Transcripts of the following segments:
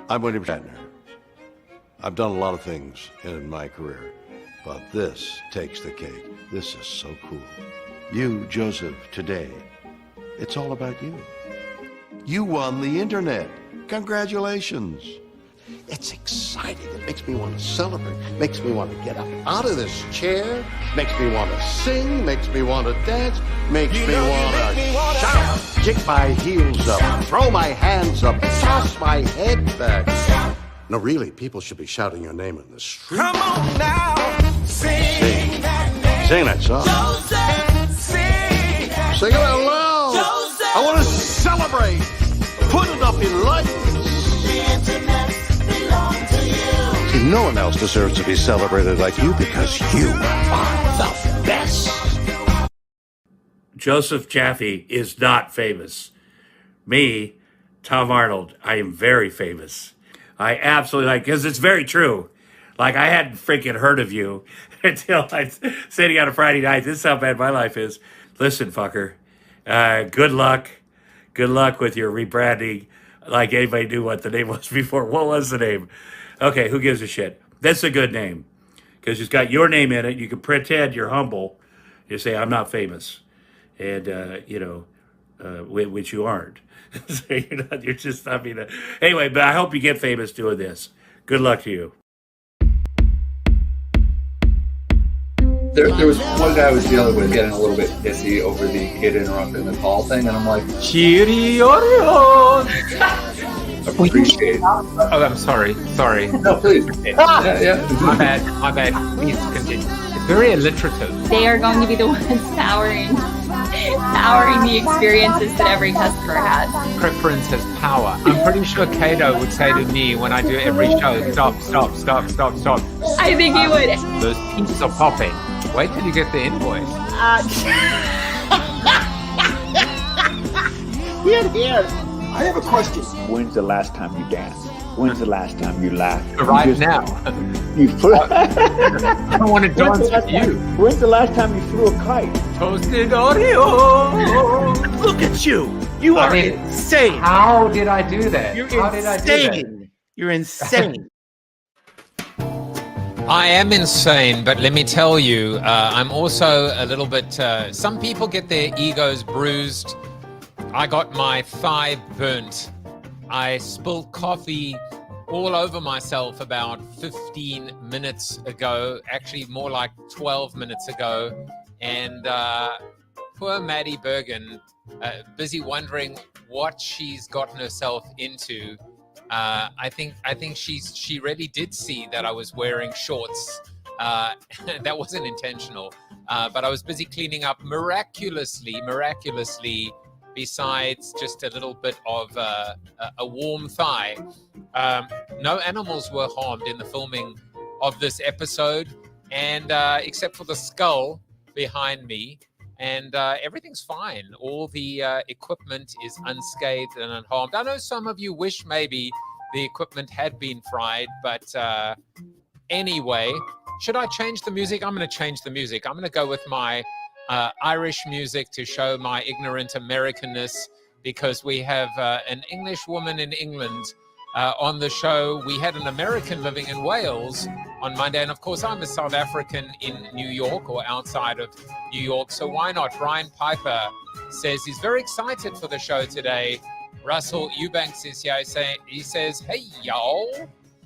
I'm William Shatner. I've done a lot of things in my career, but this takes the cake. This is so cool. You, Joseph, today, it's all about you. You won the internet. Congratulations. It's exciting. It makes me want to celebrate. Makes me want to get up out of this chair. Makes me want to sing. Makes me want to dance. Makes me want to shout. Kick my heels up. Throw my hands up. Toss my head back. No, really, people should be shouting your name in the street. Come on now. Sing that song. Joseph, Sing it out loud. Joseph. I want to celebrate. Put it up in lights. See, no one else deserves to be celebrated like you because you are the best. Joseph Jaffe is not famous. Me, Tom Arnold, I am very famous. I absolutely like, because it's very true. Like, I hadn't freaking heard of you until I was sitting on a Friday night. This is how bad my life is. Listen, fucker, good luck. Good luck with your rebranding. Like anybody knew what the name was before. What was the name? Okay, who gives a shit? That's a good name because it's got your name in it. You can pretend you're humble. You say, I'm not famous. And, which you aren't. So you're just, I mean, anyway, but I hope you get famous doing this. Good luck to you. There was one guy I was dealing with getting a little bit pissy over the kid interrupting the call thing, and I'm like, appreciate. Oh, I'm sorry. No, please. Yeah. My bad. Please continue. It's very alliterative. They are going to be the ones powering the experiences that every customer has. Preference has power. I'm pretty sure Kato would say to me when I do every show, stop. I think he would. Those pieces are popping. Wait till you get the invoice. Here. I have a question. When's the last time you danced? When's the last time you laughed? Right now. I don't want to dance with you. When's the last time you flew a kite? Toasted Oreo. Look at you. You are insane. How did I do that? You're insane. I am insane, but let me tell you, I'm also a little bit, some people get their egos bruised. I got my thigh burnt. I spilled coffee all over myself about 15 minutes ago, actually more like 12 minutes ago. And poor Maddy Bergen, busy wondering what she's gotten herself into. I think she really did see that I was wearing shorts. That wasn't intentional, but I was busy cleaning up miraculously, besides just a little bit of a warm thigh. No animals were harmed in the filming of this episode, and except for the skull behind me. And everything's fine. All the equipment is unscathed and unharmed. I know some of you wish maybe the equipment had been fried, but anyway, should I change the music? I'm going to change the music. I'm going to go with my Irish music to show my ignorant Americanness, because we have an English woman in England on the show. We had an American living in Wales on Monday, and of course I'm a South African in New York or outside of New York, so why not? Brian Piper says he's very excited for the show today. Russell Eubanks is here. He says, hey, y'all.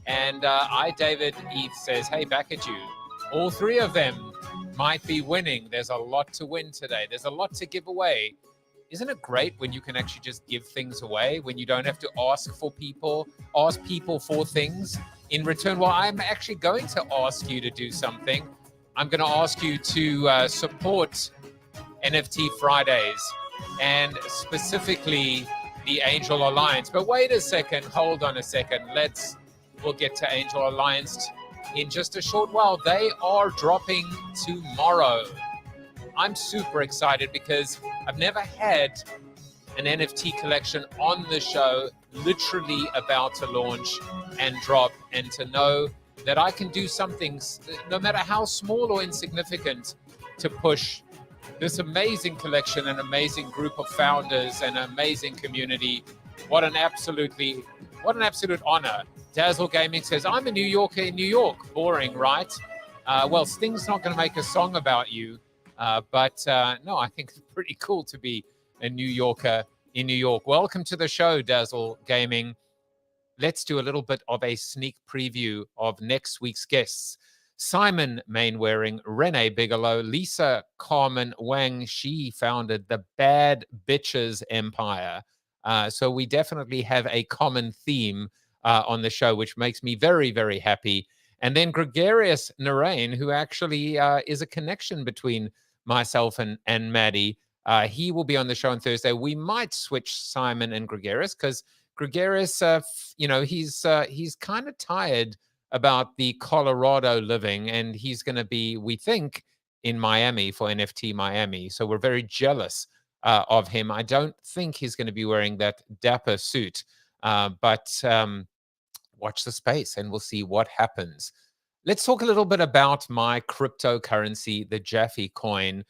And David Heath says, hey, back at you. All three of them might be winning. There's a lot to win today. There's a lot to give away. Isn't it great when you can actually just give things away, when you don't have to ask people for things in return? Well, I'm actually going to ask you to do something. I'm going to ask you to support NFT Fridays, and specifically the Angel Alliance. But wait a second, hold on a second. We'll get to Angel Alliance in just a short while. They are dropping tomorrow. I'm super excited because I've never had an NFT collection on the show, literally about to launch and drop, and to know that I can do something, no matter how small or insignificant, to push this amazing collection, an amazing group of founders, and an amazing community. What an absolutely What an absolute honor. Dazzle Gaming says, I'm a New Yorker in New York. Boring, right? Well, Sting's not going to make a song about you. But no, I think it's pretty cool to be a New Yorker in New York. Welcome to the show, Dazzle Gaming. Let's do a little bit of a sneak preview of next week's guests. Simon Mainwaring, Renee Bigelow, Lisa Carmen Wang. She founded the Bad Bitches Empire. So we definitely have a common theme on the show, which makes me very, very happy. And then Gregarious Narain, who actually is a connection between myself and Maddie. He will be on the show on Thursday. We might switch Simon and Gregarious because Gregarious, he's kind of tired about the Colorado living, and he's going to be, we think, in Miami for NFT Miami. So we're very jealous of him. I don't think he's going to be wearing that dapper suit, but watch the space and we'll see what happens. Let's talk a little bit about my cryptocurrency, the Jaffe coin.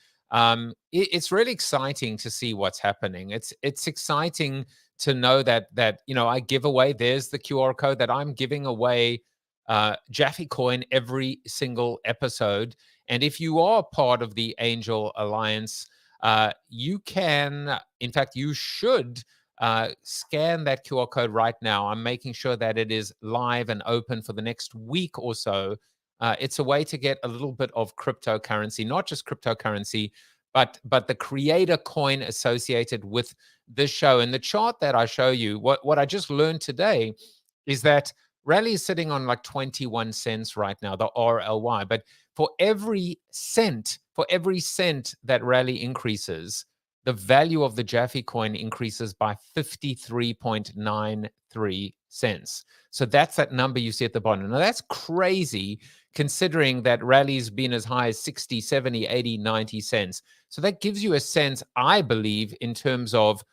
It's really exciting to see what's happening. It's exciting to know that I give away. There's the QR code that I'm giving away Jaffe coin every single episode. And if you are part of the Angel Alliance, you can, in fact, you should scan that QR code right now. I'm making sure that it is live and open for the next week or so. It's a way to get a little bit of cryptocurrency, not just cryptocurrency, but the creator coin associated with this show. And the chart that I show you, what I just learned today is that Rally is sitting on like 21 cents right now, the RLY. But for every cent that Rally increases, the value of the Jaffe coin increases by 53.93 cents. So that's that number you see at the bottom. Now that's crazy considering that Rally's been as high as 60, 70, 80, 90 cents. So that gives you a sense, I believe, in terms of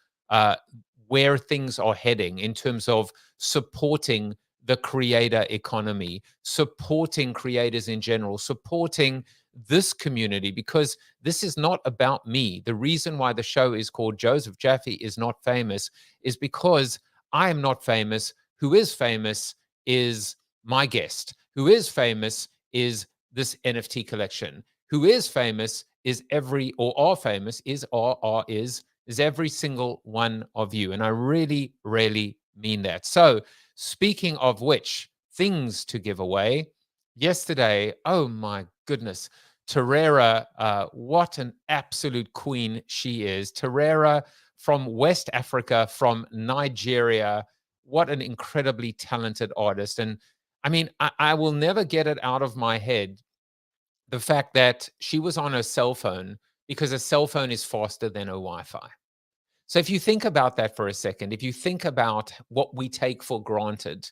where things are heading, in terms of supporting the creator economy, supporting creators in general, supporting this community, because this is not about me. The reason why the show is called Joseph Jaffe is Not Famous is because I am not famous. Who is famous is my guest. Who is famous is this NFT collection. Who is famous is every single one of you. And I really, really mean that. So speaking of which, things to give away. Yesterday, oh my goodness, Torera, what an absolute queen she is. Torera from West Africa, from Nigeria, what an incredibly talented artist. And I mean, I will never get it out of my head, the fact that she was on her cell phone, because a cell phone is faster than a Wi-Fi. So if you think about that for a second, if you think about what we take for granted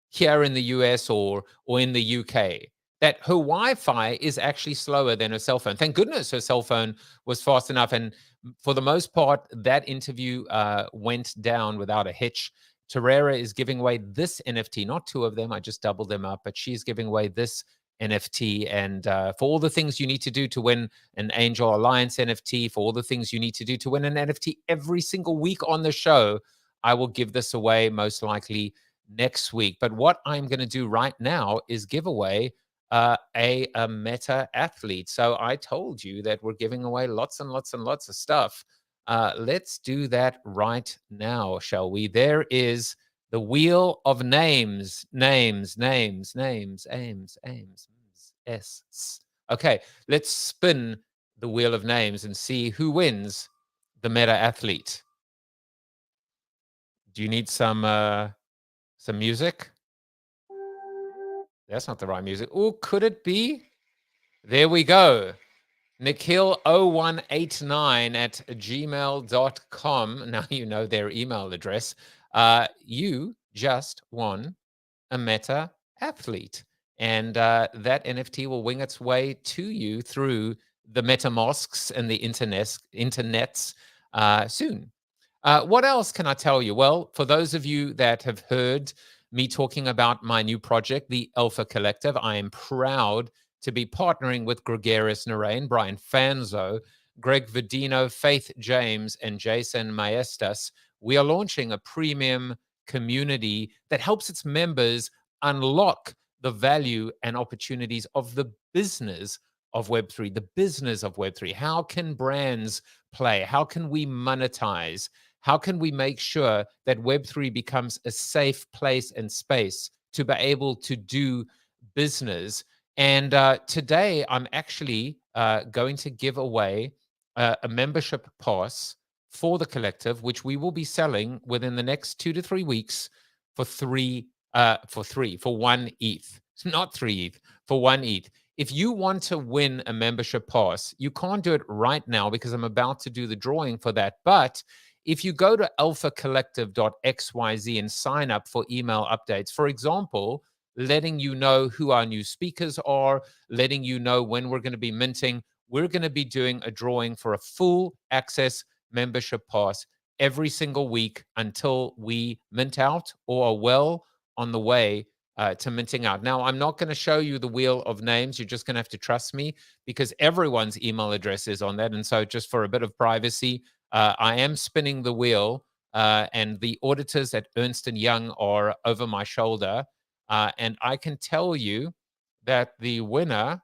here in the US or in the UK, that her Wi-Fi is actually slower than her cell phone. Thank goodness her cell phone was fast enough. And for the most part, that interview went down without a hitch. Torera is giving away this NFT, not two of them. I just doubled them up, but she's giving away this NFT. And for all the things you need to do to win an Angel Alliance NFT, for all the things you need to do to win an NFT every single week on the show, I will give this away most likely next week. But what I'm going to do right now is give away a Meta Athlete. So I told you that we're giving away lots and lots and lots of stuff. Let's do that right now, shall we? There is the wheel of names. Okay, let's spin the wheel of names and see who wins the Meta Athlete. Do you need some music? That's not the right music. Oh, could it be? There we go. Nikhil0189@gmail.com. Now you know their email address. You just won a Meta Athlete. And that NFT will wing its way to you through the MetaMasks and the internets soon. What else can I tell you? Well, for those of you that have heard me talking about my new project, the Alpha Collective, I am proud to be partnering with Gregarious Narain, Brian Fanzo, Greg Vidino, Faith James, and Jason Maestas. We are launching a premium community that helps its members unlock the value and opportunities of the business of Web3, the business of Web3. How can brands play? How can we monetize? How can we make sure that Web3 becomes a safe place and space to be able to do business? And today, I'm actually going to give away a membership pass for the collective, which we will be selling within the next 2 to 3 weeks for one ETH. It's not 3 ETH, for 1 ETH. If you want to win a membership pass, you can't do it right now because I'm about to do the drawing for that. But if you go to alphacollective.xyz and sign up for email updates, for example, letting you know who our new speakers are, letting you know when we're going to be minting, we're going to be doing a drawing for a full access membership pass every single week until we mint out or are well on the way to minting out. Now, I'm not going to show you the wheel of names. You're just going to have to trust me because everyone's email address is on that. And so just for a bit of privacy, I am spinning the wheel and the auditors at Ernst & Young are over my shoulder. And I can tell you that the winner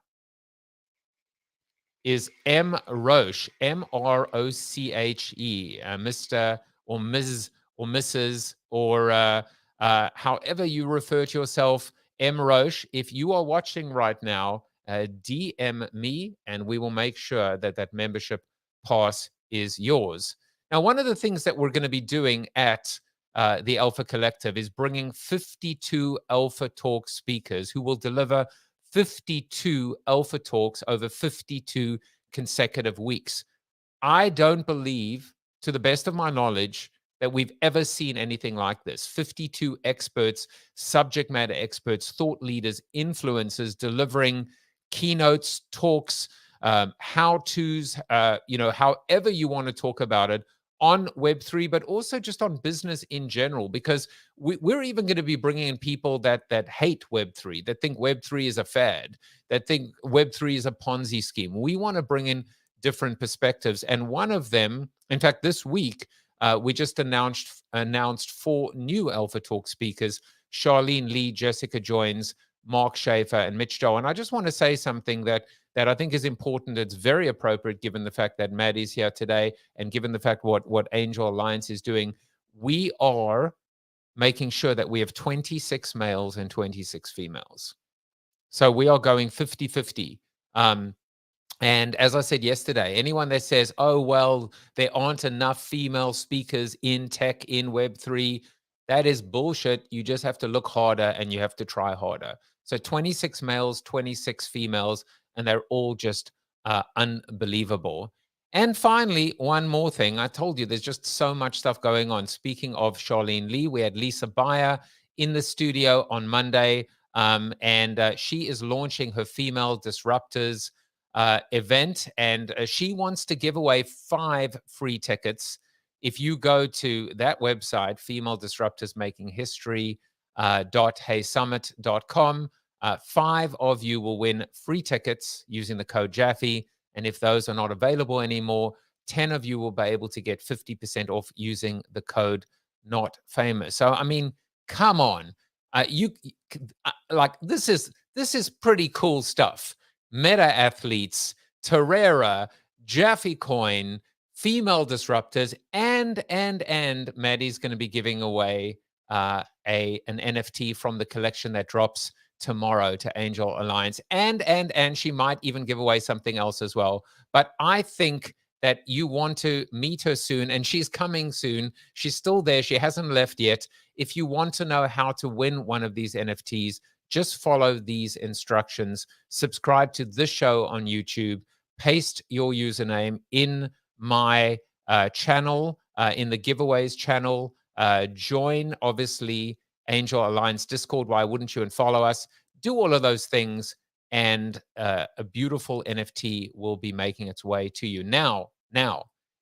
is M. Roche, M-R-O-C-H-E, Mr. or Ms. or Mrs. or however you refer to yourself, M. Roche. If you are watching right now, DM me and we will make sure that that membership pass is yours. Now, one of the things that we're going to be doing at the Alpha Collective is bringing 52 Alpha Talk speakers who will deliver 52 Alpha Talks over 52 consecutive weeks. I don't believe, to the best of my knowledge, that we've ever seen anything like this. 52 experts, subject matter experts, thought leaders, influencers delivering keynotes, talks, how-tos, however you want to talk about it on Web3, but also just on business in general, because we're even going to be bringing in people that hate Web3, that think Web3 is a fad, that think Web3 is a Ponzi scheme. We want to bring in different perspectives. And one of them, in fact, this week, we just announced 4 new Alpha Talk speakers: Charlene Lee, Jessica Joins, Mark Schaefer, and Mitch Doe. And I just want to say something that I think is important. It's very appropriate given the fact that Maddie's here today and given the fact what Angel Alliance is doing. We are making sure that we have 26 males and 26 females. So we are going 50-50. And as I said yesterday, anyone that says, oh, well, there aren't enough female speakers in tech, in Web3, that is bullshit. You just have to look harder and you have to try harder. So 26 males, 26 females, and they're all just unbelievable. And finally, one more thing. I told you there's just so much stuff going on. Speaking of Charlene Lee, we had Lisa Beyer in the studio on Monday, and she is launching her Female Disruptors event, and she wants to give away 5 free tickets. If you go to that website, Female Disruptors Making History, .heysummit.com, 5 of you will win free tickets using the code Jaffe. And if those are not available anymore, 10 of you will be able to get 50% off using the code Not Famous. So, I mean, come on. This is pretty cool stuff. Meta Athletes, Torera, Jaffe Coin, Female Disruptors, and Maddie's going to be giving away an NFT from the collection that drops tomorrow to Angel Alliance, and she might even give away something else as well. But I think that you want to meet her soon, and she's coming soon. She's still there. She hasn't left yet. If you want to know how to win one of these NFTs, just follow these instructions. Subscribe to this show on YouTube. Paste your username in my channel, in the giveaways channel. Join, obviously, Angel Alliance Discord. Why wouldn't you? And follow us. Do all of those things, and a beautiful NFT will be making its way to you. Now,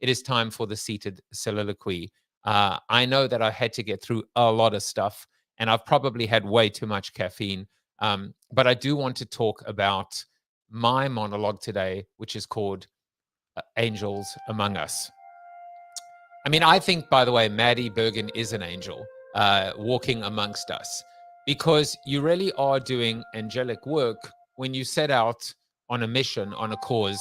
it is time for the seated soliloquy. I know that I had to get through a lot of stuff, and I've probably had way too much caffeine. But I do want to talk about my monologue today, which is called Angels Among Us. I mean, I think, by the way, Maddy Bergen is an angel. walking amongst us, because you really are doing angelic work when you set out on a mission, on a cause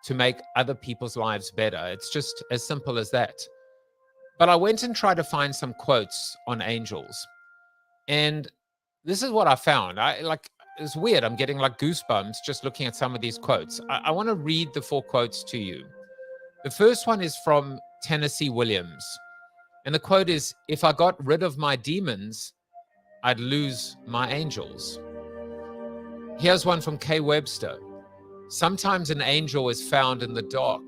to make other people's lives better. It's just as simple as that. But I went and tried to find some quotes on angels. And this is what I found. It's weird. I'm getting like goosebumps just looking at some of these quotes. I want to read the 4 quotes to you. The first one is from Tennessee Williams. And the quote is, "If I got rid of my demons, I'd lose my angels." Here's one from Kay Webster. "Sometimes an angel is found in the dark."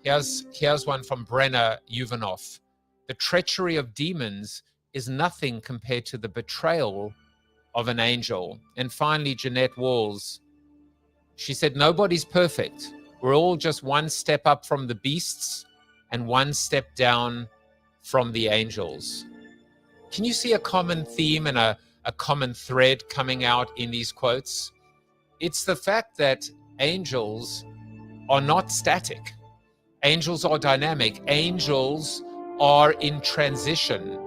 Here's one from Brenna Juvenoff. "The treachery of demons is nothing compared to the betrayal of an angel." And finally, Jeanette Walls. She said, "Nobody's perfect. We're all just one step up from the beasts and one step down from the angels." Can you see a common theme and a common thread coming out in these quotes? It's the fact that angels are not static. Angels are dynamic. Angels are in transition.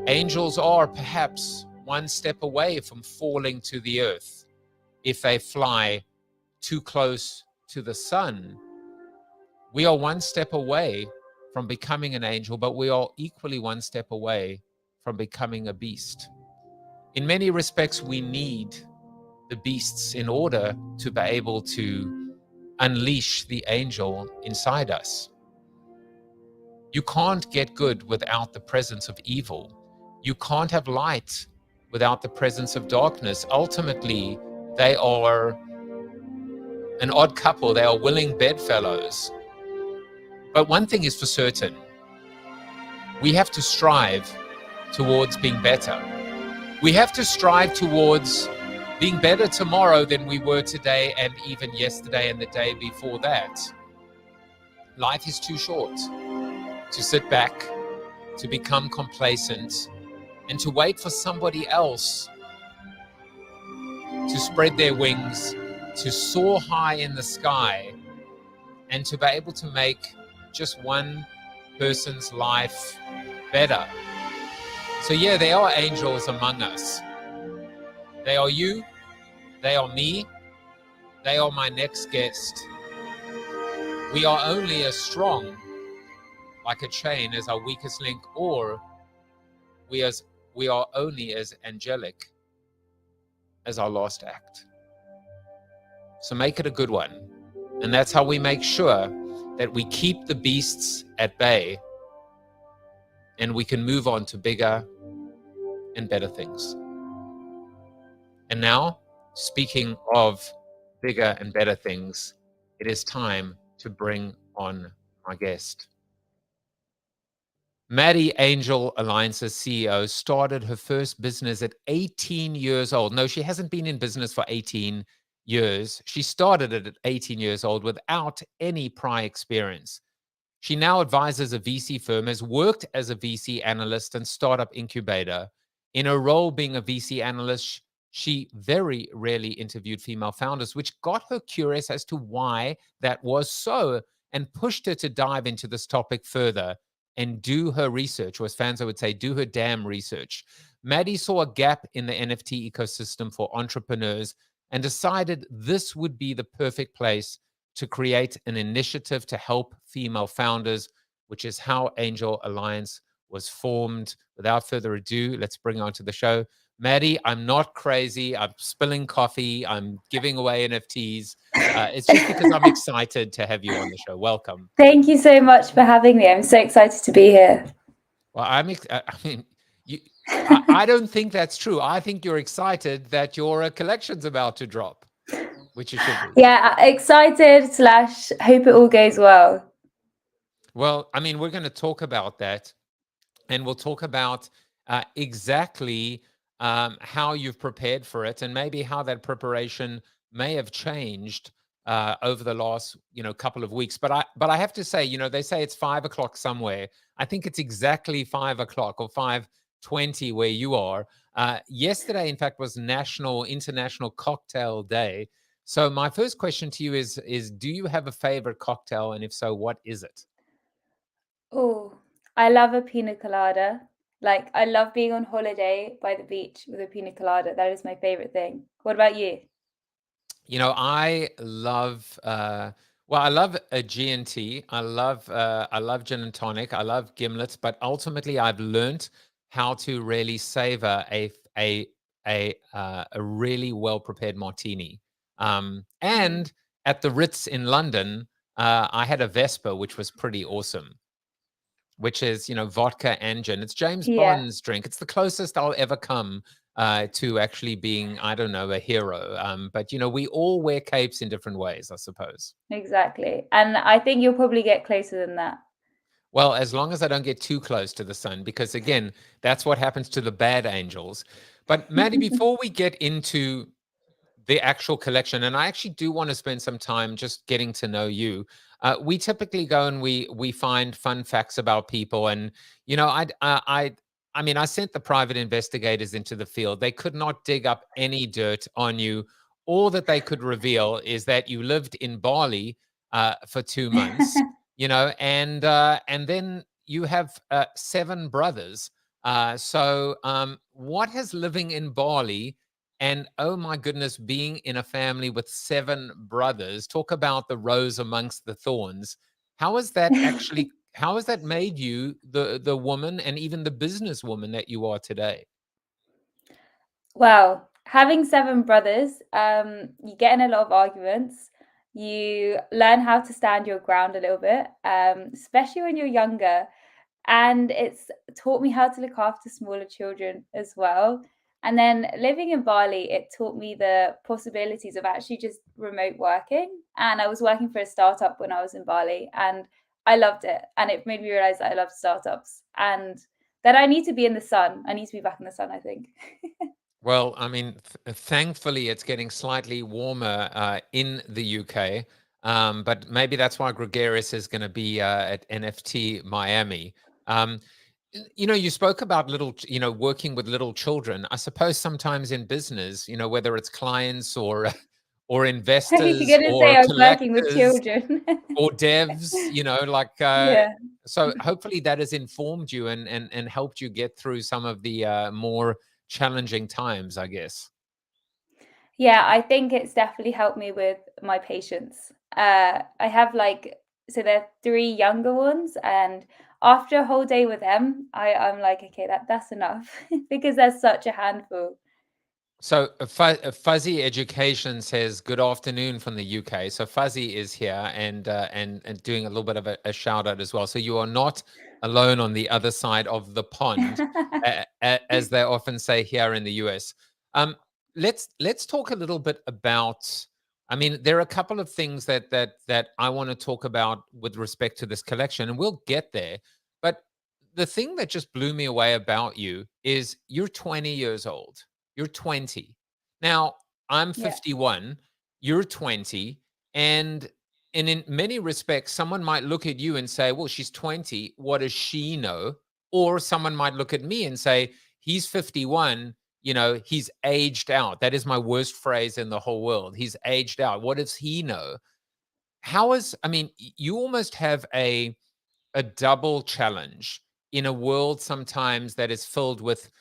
Angels are perhaps one step away from falling to the earth if they fly too close to the sun. We are one step away from becoming an angel, but we are equally one step away from becoming a beast. In many respects, we need the beasts in order to be able to unleash the angel inside us. You can't get good without the presence of evil. You can't have light without the presence of darkness. Ultimately, they are an odd couple. They are willing bedfellows. But one thing is for certain, we have to strive towards being better. We have to strive towards being better tomorrow than we were today, and even yesterday and the day before that. Life is too short to sit back, to become complacent, and to wait for somebody else to spread their wings, to soar high in the sky, and to be able to make just one person's life better. So yeah, there are angels among us. They are you, they are me, they are my next guest. We are only as strong, like a chain, as our weakest link, or we are only as angelic as our last act. So make it a good one. And that's how we make sure that we keep the beasts at bay and we can move on to bigger and better things. And now, speaking of bigger and better things, it is time to bring on my guest. Maddie Angel Alliance's CEO started her first business at 18 years old. No, she hasn't been in business for 18 years. She started it at 18 years old without any prior experience. She now advises a VC firm, has worked as a VC analyst and startup incubator. In her role being a VC analyst, she very rarely interviewed female founders, which got her curious as to why that was so and pushed her to dive into this topic further and do her research, or as Fanzo would say, do her damn research. Maddie saw a gap in the NFT ecosystem for entrepreneurs and decided this would be the perfect place to create an initiative to help female founders, which is how Angel Alliance was formed. Without further ado, let's bring on to the show Maddie. I'm not crazy. I'm spilling coffee. I'm giving away NFTs. It's just because I'm excited to have you on the show. Welcome. Thank you so much for having me. I'm so excited to be here. Well, I don't think that's true. I think you're excited that your collection's about to drop, which it should be. Yeah, excited / hope it all goes well. Well, I mean, we're going to talk about that, and we'll talk about exactly how you've prepared for it, and maybe how that preparation may have changed over the last couple of weeks. But I have to say, they say it's 5 o'clock somewhere. I think it's exactly 5 o'clock or 5:20 where you are. Yesterday, in fact, was International Cocktail Day. So my first question to you is do you have a favorite cocktail, and if so, what is it? Oh, I love a pina colada. Like, I love being on holiday by the beach with a pina colada. That is my favorite thing. What about you? You know, I love well, I love a G&T. I love gin and tonic. I love gimlets, but ultimately I've learnt how to really savor a really well prepared martini. And at the Ritz in London, I had a Vespa, which was pretty awesome, which is, you know, vodka and gin. It's James Yeah, Bond's drink. It's the closest I'll ever come to actually being, I don't know, a hero. But, you know, we all wear capes in different ways, I suppose. exactly. And I think you'll probably get closer than that. Well, as long as I don't get too close to the sun, because again, that's what happens to the bad angels. But Maddie, before we get into the actual collection, and I actually do want to spend some time just getting to know you. We typically go and we find fun facts about people, and you know, I mean, I sent the private investigators into the field. They could not dig up any dirt on you. All that they could reveal is that you lived in Bali for 2 months, you know, and then you have 7 brothers. What has living in Bali and oh my goodness, being in a family with 7 brothers, talk about the rose amongst the thorns. How has that actually, how has that made you the woman and even the businesswoman that you are today? Well, having 7 brothers, you get in a lot of arguments. You learn how to stand your ground a little bit, especially when you're younger. And it's taught me how to look after smaller children as well. And then living in Bali, it taught me the possibilities of actually just remote working. And I was working for a startup when I was in Bali, and I loved it. And it made me realize that I love startups and that I need to be in the sun. I need to be back in the sun, I think. Well, I mean, thankfully, it's getting slightly warmer in the UK, but maybe that's why Gregarious is going to be at NFT Miami. Um, you know, you spoke about you know, working with little children. I suppose sometimes in business, you know, whether it's clients or or You're investors going to say or I was working with collectors children. or devs, you know, like Yeah. so hopefully that has informed you and helped you get through some of the more challenging times, I guess. Yeah, I think it's definitely helped me with my patience. I have so there are 3 younger ones, and after a whole day with them, I'm like, okay, that's enough because there's such a handful. So Fuzzy Education says good afternoon from the UK. So Fuzzy is here and doing a little bit of a shout out as well. So you are not alone on the other side of the pond, as they often say here in the US. Um, let's talk a little bit about. I mean, there are a couple of things that I want to talk about with respect to this collection, and we'll get there. But the thing that just blew me away about you is you're 20 years old. You're 20. Now, I'm Yeah. 51, you're 20, and in many respects, someone might look at you and say, well, she's 20. What does she know? Or someone might look at me and say, he's 51. You know, he's aged out. That is my worst phrase in the whole world. He's aged out. What does he know? I mean, you almost have a double challenge in a world sometimes that is filled with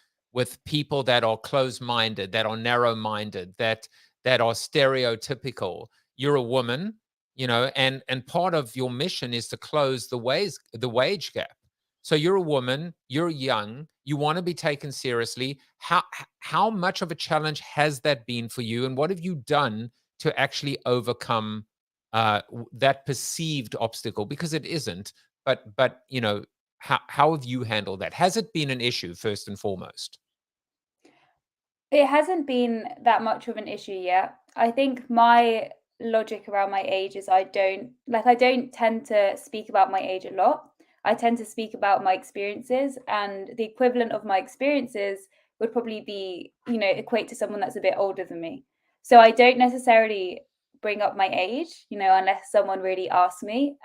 people that are closed-minded, that are narrow-minded, that are stereotypical. You're a woman, you know, and part of your mission is to close the wage gap. So you're a woman, you're young, you want to be taken seriously. How much of a challenge has that been for you, and what have you done to actually overcome that perceived obstacle? Because it isn't, but you know, how have you handled that? Has it been an issue first and foremost? It hasn't been that much of an issue yet. I think my logic around my age is I don't tend to speak about my age a lot. I tend to speak about my experiences, and the equivalent of my experiences would probably be, equate to someone that's a bit older than me. So I don't necessarily bring up my age, unless someone really asks me.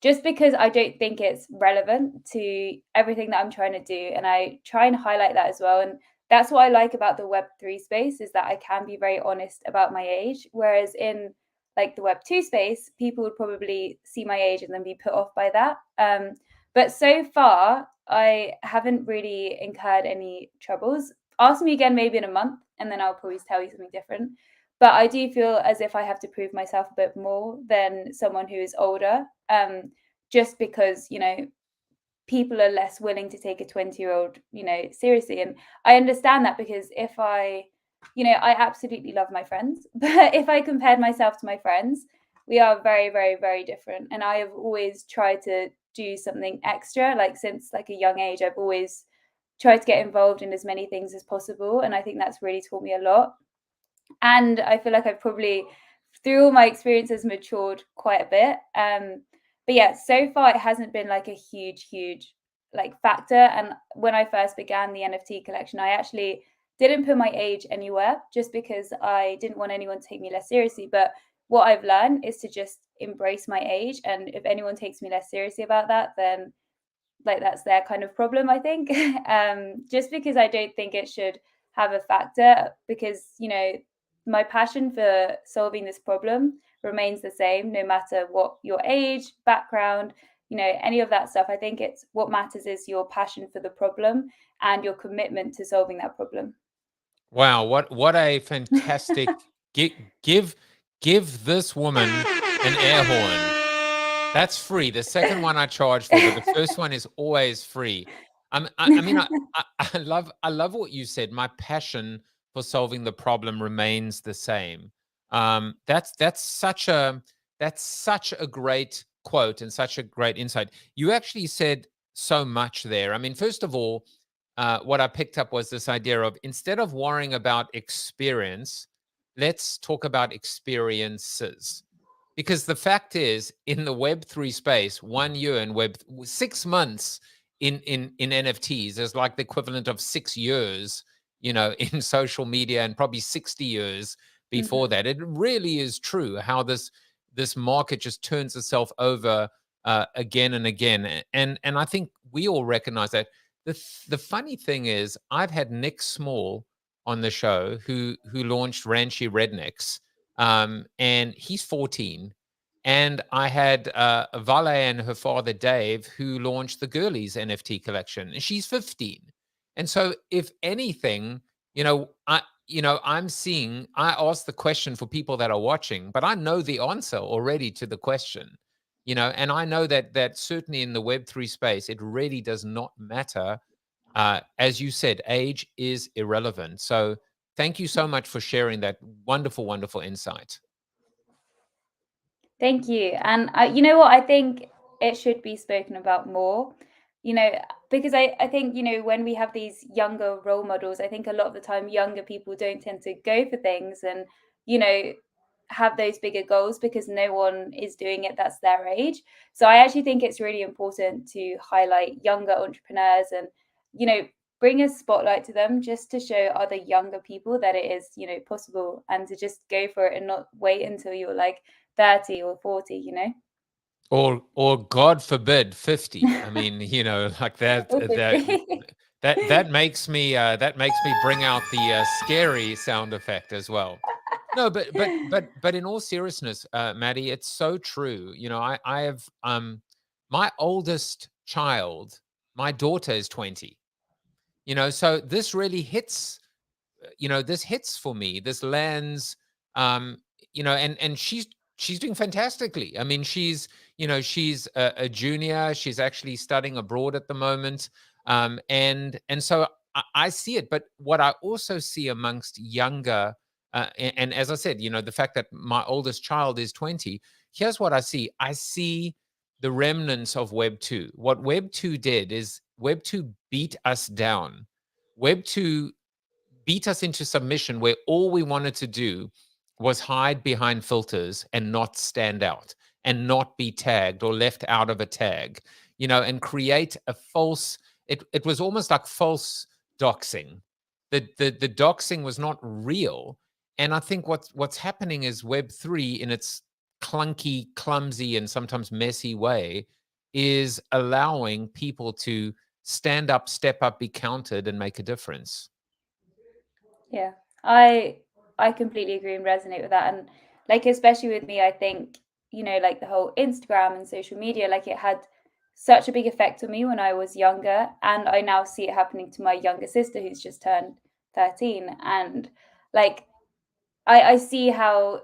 Just because I don't think it's relevant to everything that I'm trying to do. And I try and highlight that as well. And that's what I like about the Web3 space, is that I can be very honest about my age. Whereas in like the Web2 space, people would probably see my age and then be put off by that. But so far, I haven't really incurred any troubles. Ask me again maybe in a month, and then I'll probably tell you something different. But I do feel as if I have to prove myself a bit more than someone who is older, just because, people are less willing to take a 20-year-old, seriously. And I understand that, because if I absolutely love my friends, but if I compared myself to my friends, we are very, very, very different. And I have always tried to do something extra, like since like a young age. I've always tried to get involved in as many things as possible, and I think that's really taught me a lot. And I feel like I've probably, through all my experiences, matured quite a bit. But yeah, so far it hasn't been like a huge like factor. And when I first began the NFT collection, I actually didn't put my age anywhere, just because I didn't want anyone to take me less seriously. But what I've learned is to just embrace my age, and if anyone takes me less seriously about that, then like that's their kind of problem, I think. Just because I don't think it should have a factor, because my passion for solving this problem remains the same no matter what your age, background, any of that stuff. I think it's what matters is your passion for the problem and your commitment to solving that problem. Wow, what a fantastic give this woman an air horn. That's free. The second one I charge for, but the first one is always free. I mean, I love what you said. My passion for solving the problem remains the same. That's such a great quote and such a great insight. You actually said so much there. I mean, first of all, what I picked up was this idea of, instead of worrying about experience, let's talk about experiences. Because the fact is, in the Web3 space, 1 year in 6 months in NFTs is like the equivalent of 6 years, in social media, and probably 60 years before that. It really is true how this market just turns itself over again and again. And I think we all recognize that. The funny thing is, I've had Nick Small on the show, who launched Ranchy Rednecks, and he's 14. And I had Vale and her father Dave, who launched the Girlies NFT collection, and she's 15. And so, if anything, I'm seeing. I asked the question for people that are watching, but I know the answer already to the question. And I know that certainly in the Web3 space, it really does not matter. As you said, age is irrelevant. So thank you so much for sharing that wonderful, wonderful insight. Thank you. And you know what? I think it should be spoken about more, because I think, when we have these younger role models, I think a lot of the time younger people don't tend to go for things and, have those bigger goals, because no one is doing it that's their age. So I actually think it's really important to highlight younger entrepreneurs and, bring a spotlight to them, just to show other younger people that it is, possible, and to just go for it and not wait until you're like 30 or 40. Or God forbid 50. I mean, like that Or that makes me bring out the scary sound effect as well. No, but in all seriousness, Maddie, it's so true. I have my oldest child, my daughter is 20. So this really hits. This hits for me. This lands. And she's doing fantastically. I mean, she's a junior. She's actually studying abroad at the moment. And so I see it. But what I also see amongst younger, and as I said, the fact that my oldest child is 20, here's what I see. I see the remnants of Web 2. What Web 2 did is Web 2 beat us down. Web 2 beat us into submission, where all we wanted to do was hide behind filters and not stand out and not be tagged or left out of a tag, and create a false, it was almost like false doxing. The doxing was not real. And I think what's happening is Web3, in its clunky, clumsy, and sometimes messy way, is allowing people to stand up, step up, be counted, and make a difference. Yeah, I completely agree and resonate with that. And like, especially with me, I think, like the whole Instagram and social media, like it had such a big effect on me when I was younger, and I now see it happening to my younger sister who's just turned 13. And like I see how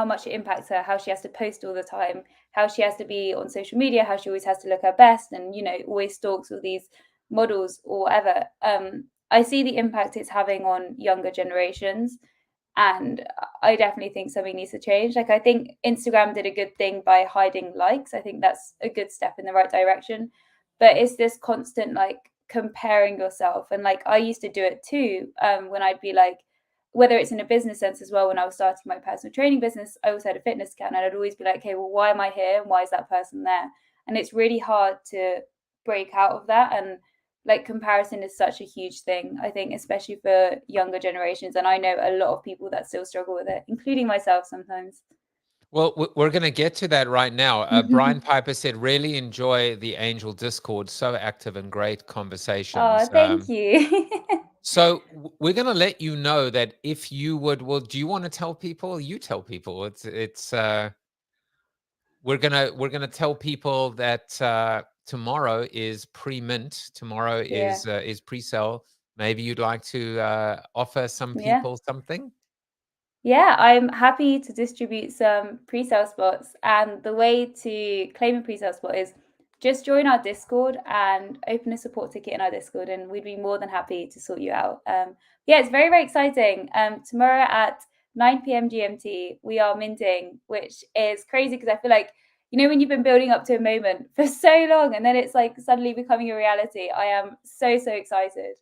much it impacts her, how she has to post all the time, how she has to be on social media, how she always has to look her best, and always stalks all these models or whatever. I see the impact it's having on younger generations, and I definitely think something needs to change. Like, I think Instagram did a good thing by hiding likes. I think that's a good step in the right direction. But it's this constant comparing yourself, and I used to do it too. When I'd be like, whether it's in a business sense as well, when I was starting my personal training business, I also had a fitness account, and I'd always be like, okay, well, why am I here and why is that person there? And it's really hard to break out of that. And comparison is such a huge thing, I think, especially for younger generations. And I know a lot of people that still struggle with it, including myself sometimes. Well, we're going to get to that right now. Brian Piper said, really enjoy the Angel Discord. So active and great conversations. Oh, thank you. So we're going to let you know that if you would, well, do you want to tell people? You tell people. We're gonna tell people that tomorrow is pre-mint. Tomorrow is pre-sale. Maybe you'd like to offer some people something. Yeah, I'm happy to distribute some pre-sale spots. And the way to claim a pre-sale spot is just join our Discord and open a support ticket in our Discord, and we'd be more than happy to sort you out. Yeah, it's very, very exciting. Tomorrow at 9 p.m. GMT, we are minting, which is crazy because I feel like, when you've been building up to a moment for so long and then it's suddenly becoming a reality. I am so, so excited.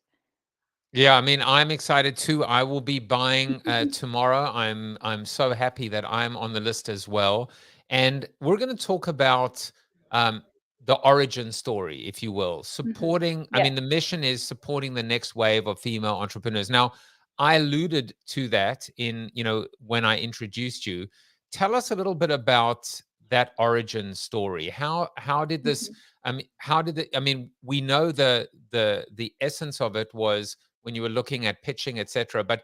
Yeah, I mean, I'm excited too. I will be buying tomorrow. I'm so happy that I'm on the list as well. And we're going to talk about the origin story, if you will, supporting. I mean, the mission is supporting the next wave of female entrepreneurs. Now, I alluded to that in, when I introduced you. Tell us a little bit about that origin story. How did this? How did it? I mean, we know the essence of it was when you were looking at pitching, etc. But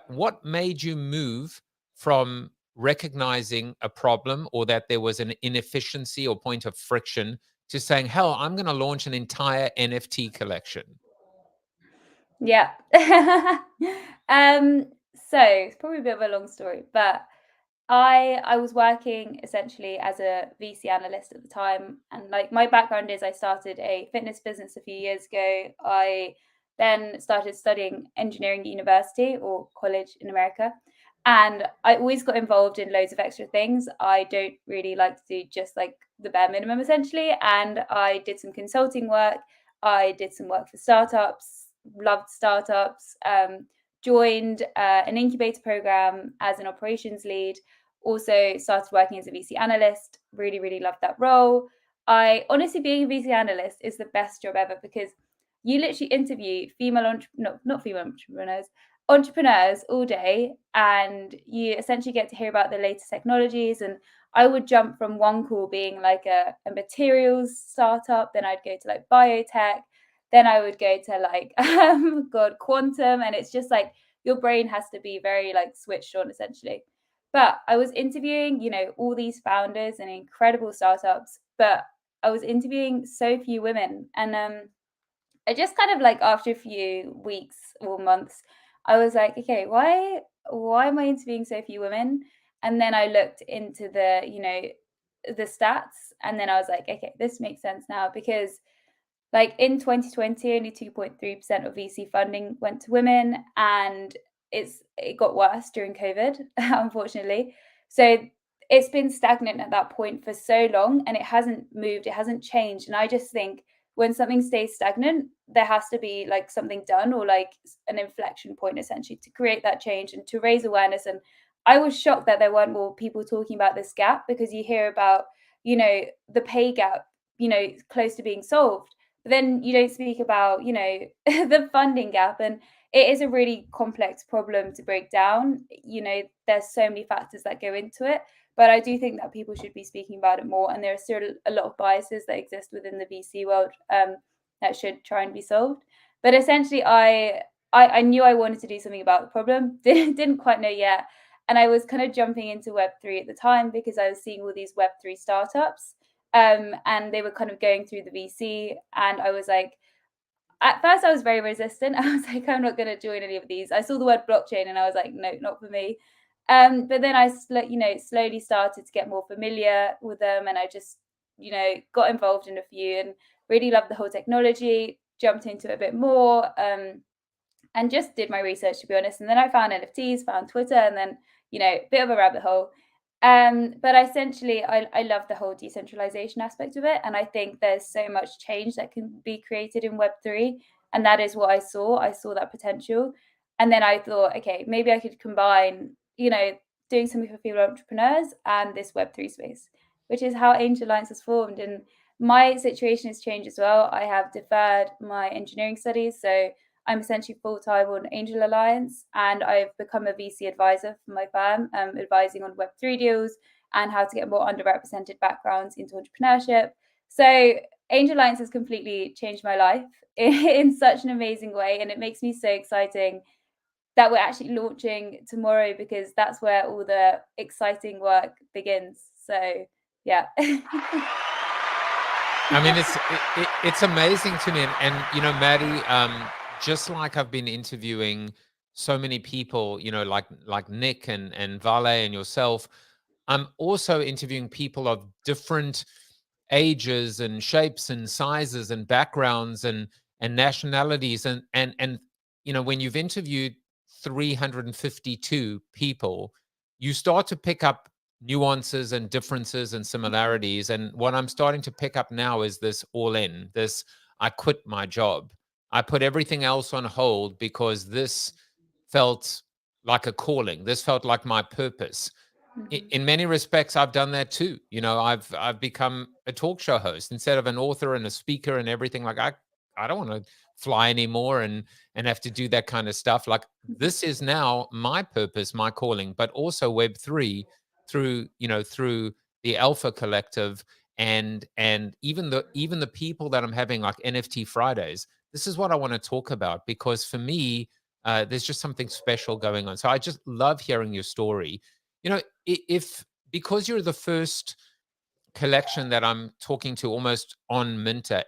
what made you move from recognizing a problem or that there was an inefficiency or point of friction to saying, hell, I'm going to launch an entire NFT collection? Yeah. So it's probably a bit of a long story, but I was working essentially as a VC analyst at the time, and my background is I started a fitness business a few years ago. I then started studying engineering at university or college in America, and I always got involved in loads of extra things. I don't really like to do just the bare minimum essentially, and I did some consulting work. I did some work for startups, loved startups. Joined an incubator program as an operations lead. Also started working as a VC analyst. Really, really loved that role. I honestly, being a VC analyst is the best job ever because you literally interview not female entrepreneurs all day, and you essentially get to hear about the latest technologies. And I would jump from one call being a materials startup, then I'd go to biotech, then I would go to quantum, and it's just your brain has to be very switched on essentially. But I was interviewing, all these founders and incredible startups, but I was interviewing so few women. And I just kind of after a few weeks or months, I was like, okay, why am I interviewing so few women? And then I looked into the stats, and then I was like, okay, this makes sense now because in 2020, only 2.3% of VC funding went to women, and it got worse during COVID, unfortunately. So it's been stagnant at that point for so long, and it hasn't moved, it hasn't changed. And I just think when something stays stagnant, there has to be something done, or an inflection point essentially to create that change and to raise awareness. And I was shocked that there weren't more people talking about this gap, because you hear about, the pay gap, close to being solved. But then you don't speak about, the funding gap. And it is a really complex problem to break down. There's so many factors that go into it. But I do think that people should be speaking about it more. And there are still a lot of biases that exist within the VC world that should try and be solved. But essentially, I knew I wanted to do something about the problem. Didn't quite know yet. And I was kind of jumping into Web3 at the time because I was seeing all these Web3 startups. and they were kind of going through the VC, and I was like, at first I was very resistant. I was like, I'm not going to join any of these. I saw the word blockchain and I was like, no, not for me. But then I, slowly started to get more familiar with them, and I just, got involved in a few and really loved the whole technology, jumped into it a bit more, and just did my research, to be honest. And then I found NFTs, found Twitter, and then, bit of a rabbit hole. But essentially, I love the whole decentralization aspect of it. And I think there's so much change that can be created in Web3. And that is what I saw. I saw that potential. And then I thought, okay, maybe I could combine, doing something for female entrepreneurs and this Web3 space, which is how Angel Alliance was formed. And my situation has changed as well. I have deferred my engineering studies. So I'm essentially full-time on Angel Alliance, and I've become a VC advisor for my firm, advising on Web3 deals and how to get more underrepresented backgrounds into entrepreneurship. So Angel Alliance has completely changed my life in such an amazing way, and it makes me so exciting that we're actually launching tomorrow, because that's where all the exciting work begins. So yeah. I mean, it's amazing to me, and Maddie, just like I've been interviewing so many people, like Nick and Vale and yourself, I'm also interviewing people of different ages and shapes and sizes and backgrounds and nationalities, and when you've interviewed 352 people, you start to pick up nuances and differences and similarities. And what I'm starting to pick up now is this all in, this I quit my job. I put everything else on hold because this felt like a calling. This felt like my purpose. In many respects, I've done that too. I've become a talk show host instead of an author and a speaker and everything. Like I don't want to fly anymore and have to do that kind of stuff. Like, this is now my purpose, my calling, but also Web3 through the Alpha Collective and even the people that I'm having, like NFT Fridays. This is what I want to talk about, because for me, there's just something special going on. So I just love hearing your story. Because you're the first collection that I'm talking to almost on Minter,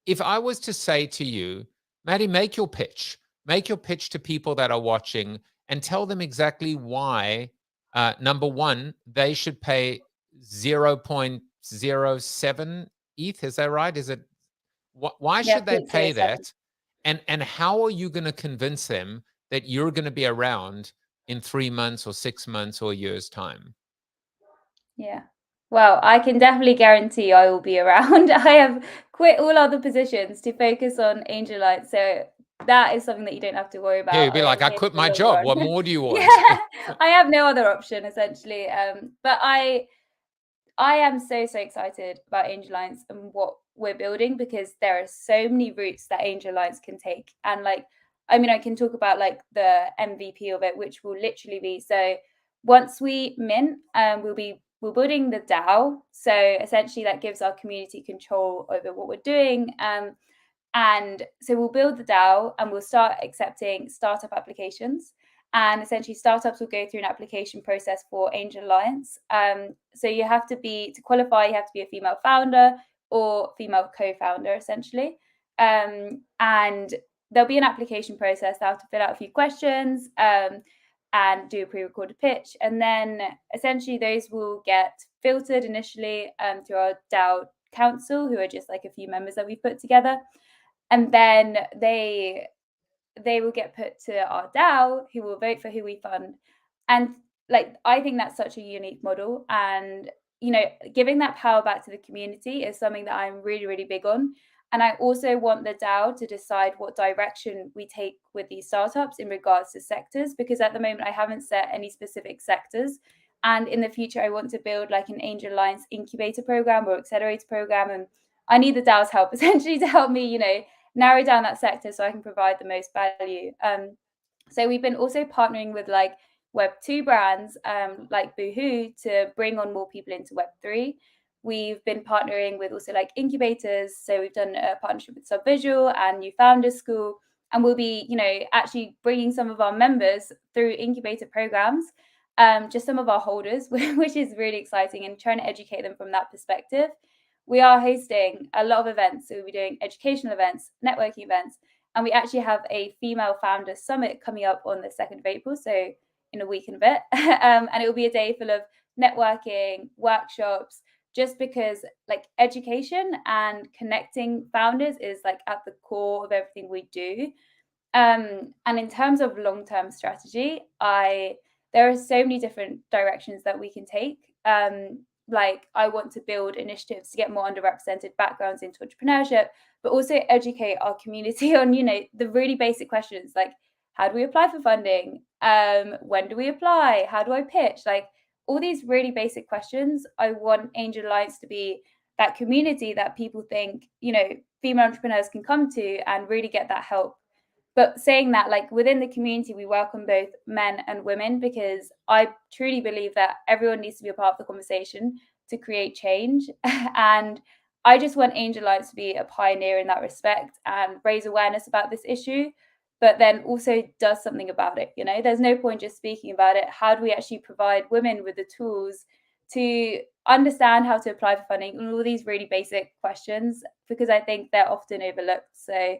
if I was to say to you, Maddie, make your pitch to people that are watching and tell them exactly why, number one, they should pay 0.07 ETH. Is that right? Is it? Why should they pay that? And how are you going to convince them that you're going to be around in 3 months or 6 months or a year's time? Yeah. Well, I can definitely guarantee I will be around. I have quit all other positions to focus on Angel Alliance, so that is something that you don't have to worry about. Yeah, you'd be like, I quit my job. What more do you want? Yeah, I have no other option, essentially. But I am so excited about Angel Alliance and what we're building, because there are so many routes that Angel Alliance can take. And I can talk about like the MVP of it, which will literally be, so once we mint, we're building the DAO. So essentially that gives our community control over what we're doing. And so we'll build the DAO and we'll start accepting startup applications. And essentially startups will go through an application process for Angel Alliance. So you have to qualify, you have to be a female founder or female co-founder, essentially. And there'll be an application process. They'll have to fill out a few questions and do a pre-recorded pitch. And then essentially those will get filtered initially through our DAO council, who are just like a few members that we've put together. And then they will get put to our DAO, who will vote for who we fund. And I think that's such a unique model. And, giving that power back to the community is something that I'm really, really big on. And I also want the DAO to decide what direction we take with these startups in regards to sectors, because at the moment I haven't set any specific sectors. And in the future, I want to build like an Angel Alliance incubator program or accelerator program. And I need the DAO's help essentially to help me, narrow down that sector so I can provide the most value. So we've been also partnering with like Web2 brands like Boohoo to bring on more people into Web3. We've been partnering with also like incubators. So we've done a partnership with Subvisual and New Founders School. And we'll be, actually bringing some of our members through incubator programs, just some of our holders, which is really exciting, and trying to educate them from that perspective. we are hosting a lot of events. So we'll be doing educational events, networking events, and we actually have a female founder summit coming up on the 2nd of April. So in a week and a bit. And it will be a day full of networking, workshops, just because like education and connecting founders is like at the core of everything we do. And in terms of long-term strategy, there are so many different directions that we can take. Like I want to build initiatives to get more underrepresented backgrounds into entrepreneurship, but also educate our community on, the really basic questions like how do we apply for funding? When do we apply? How do I pitch? Like all these really basic questions. I want Angel Alliance to be that community that people think, female entrepreneurs can come to and really get that help. But saying that, like within the community, we welcome both men and women because I truly believe that everyone needs to be a part of the conversation to create change. And I just want Angel Alliance to be a pioneer in that respect and raise awareness about this issue, but then also does something about it. There's no point just speaking about it. How do we actually provide women with the tools to understand how to apply for funding and all these really basic questions? Because I think they're often overlooked. So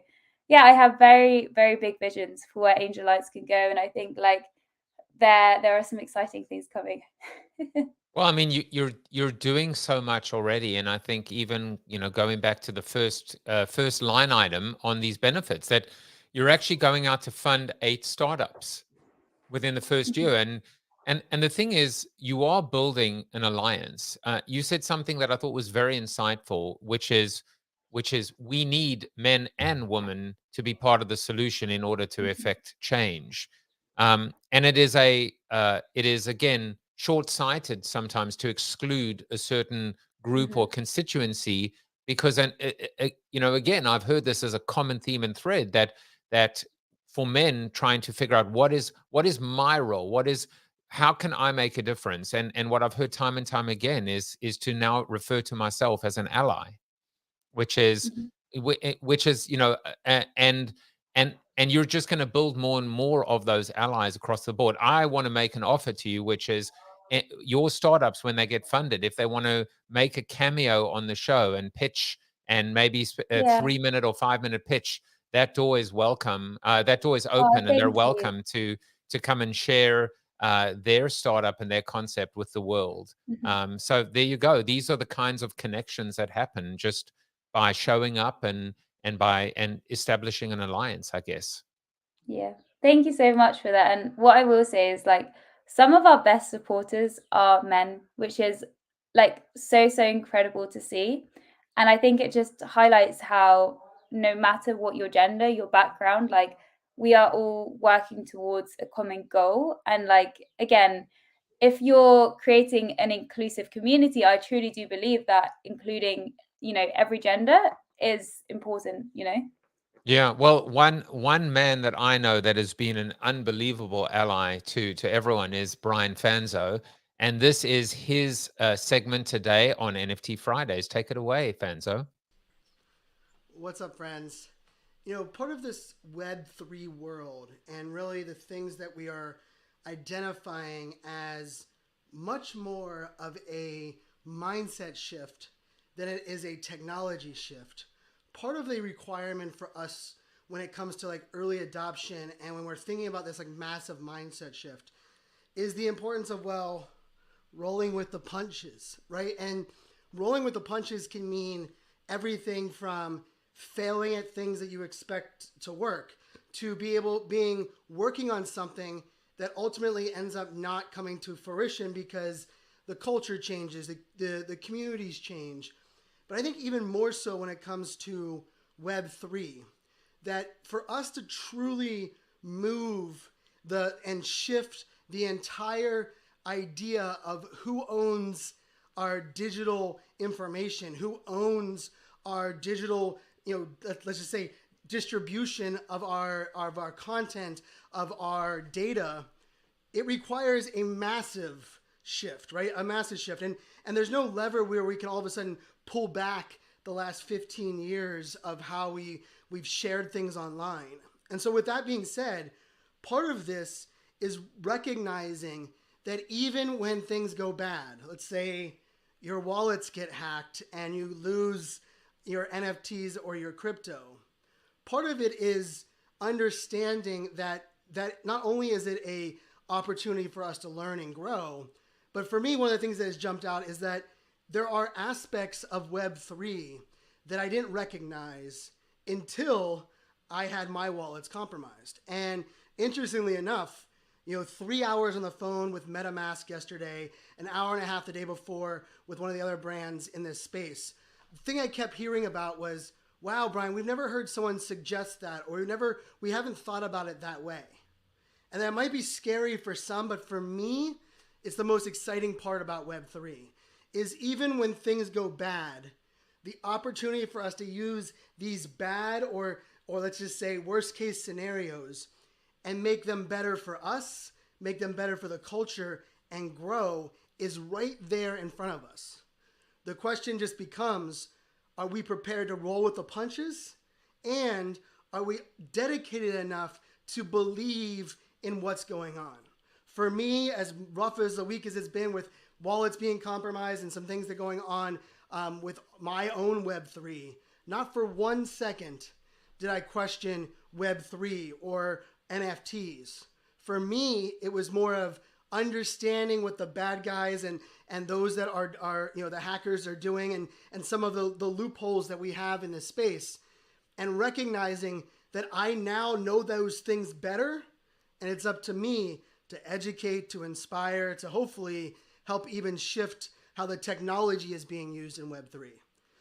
yeah, I have very, very big visions for where Angel Alliance can go. And I think like there are some exciting things coming. Well, I mean, you're doing so much already, and I think even going back to the first line item on these benefits, that you're actually going out to fund 8 startups within the first year, and the thing is, you are building an alliance. You said something that I thought was very insightful, which is we need men and women to be part of the solution in order to effect change. And it is again short-sighted sometimes to exclude a certain group or constituency because, and again, I've heard this as a common theme and thread that for men trying to figure out what is my role, how can I make a difference, and what I've heard time and time again is to now refer to myself as an ally, which is and you're just going to build more and more of those allies across the board. I want to make an offer to you, which is your startups, when they get funded, if they want to make a cameo on the show and pitch, and maybe a 3-minute or 5-minute pitch, that door is welcome. That door is open, and they're welcome to come and share their startup and their concept with the world. So there you go. These are the kinds of connections that happen just by showing up and establishing an alliance, I guess. Yeah. Thank you so much for that. And what I will say is like some of our best supporters are men, which is like so incredible to see. And I think it just highlights how no matter what your gender, your background, like we are all working towards a common goal. And like again, if you're creating an inclusive community, I truly do believe that including, every gender is important. Yeah, well, one man that I know that has been an unbelievable ally to everyone is Brian Fanzo, and this is his segment today on NFT Fridays. Take it away, Fanzo. What's up, friends? Part of this Web3 world, and really the things that we are identifying as much more of a mindset shift than it is a technology shift. Part of the requirement for us when it comes to like early adoption and when we're thinking about this like massive mindset shift is the importance of, rolling with the punches, right? And rolling with the punches can mean everything from failing at things that you expect to work to being working on something that ultimately ends up not coming to fruition because the culture changes, the communities change. But I think even more so when it comes to Web3, that for us to truly move and shift the entire idea of who owns our digital information, who owns our digital, let's just say distribution of our content, of our data, it requires a massive shift, right? A massive shift. And there's no lever where we can all of a sudden pull back the last 15 years of how we've shared things online. And so with that being said, part of this is recognizing that even when things go bad, let's say your wallets get hacked and you lose your NFTs or your crypto. Part of it is understanding that not only is it a opportunity for us to learn and grow, but for me, one of the things that has jumped out is that there are aspects of Web3 that I didn't recognize until I had my wallets compromised. And interestingly enough, 3 hours on the phone with MetaMask yesterday, an hour and a half the day before with one of the other brands in this space. The thing I kept hearing about was, wow, Brian, we've never heard someone suggest that, or we haven't thought about it that way. And that might be scary for some, but for me, it's the most exciting part about Web3, is even when things go bad, the opportunity for us to use these bad or let's just say worst case scenarios and make them better for us, make them better for the culture, and grow is right there in front of us. The question just becomes, are we prepared to roll with the punches? And are we dedicated enough to believe in what's going on? For me, as rough as a week as it's been with wallets being compromised and some things that are going on with my own Web3, not for 1 second did I question Web3 or NFTs. For me, it was more of understanding what the bad guys and those that are the hackers are doing and some of the loopholes that we have in this space, and recognizing that I now know those things better, and it's up to me to educate, to inspire, to hopefully help even shift how the technology is being used in Web3.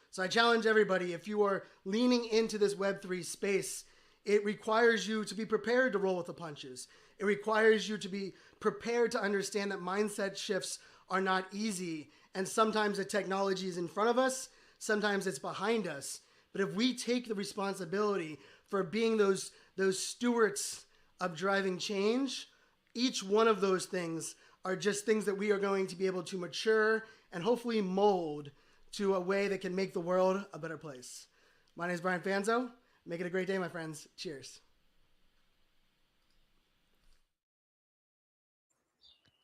So I challenge everybody, if you are leaning into this Web3 space, it requires you to be prepared to roll with the punches. It requires you to be prepared to understand that mindset shifts are not easy. And sometimes the technology is in front of us, sometimes it's behind us. But if we take the responsibility for being those stewards of driving change, each one of those things are just things that we are going to be able to mature and hopefully mold to a way that can make the world a better place. My name is Brian Fanzo. Make it a great day, my friends. Cheers.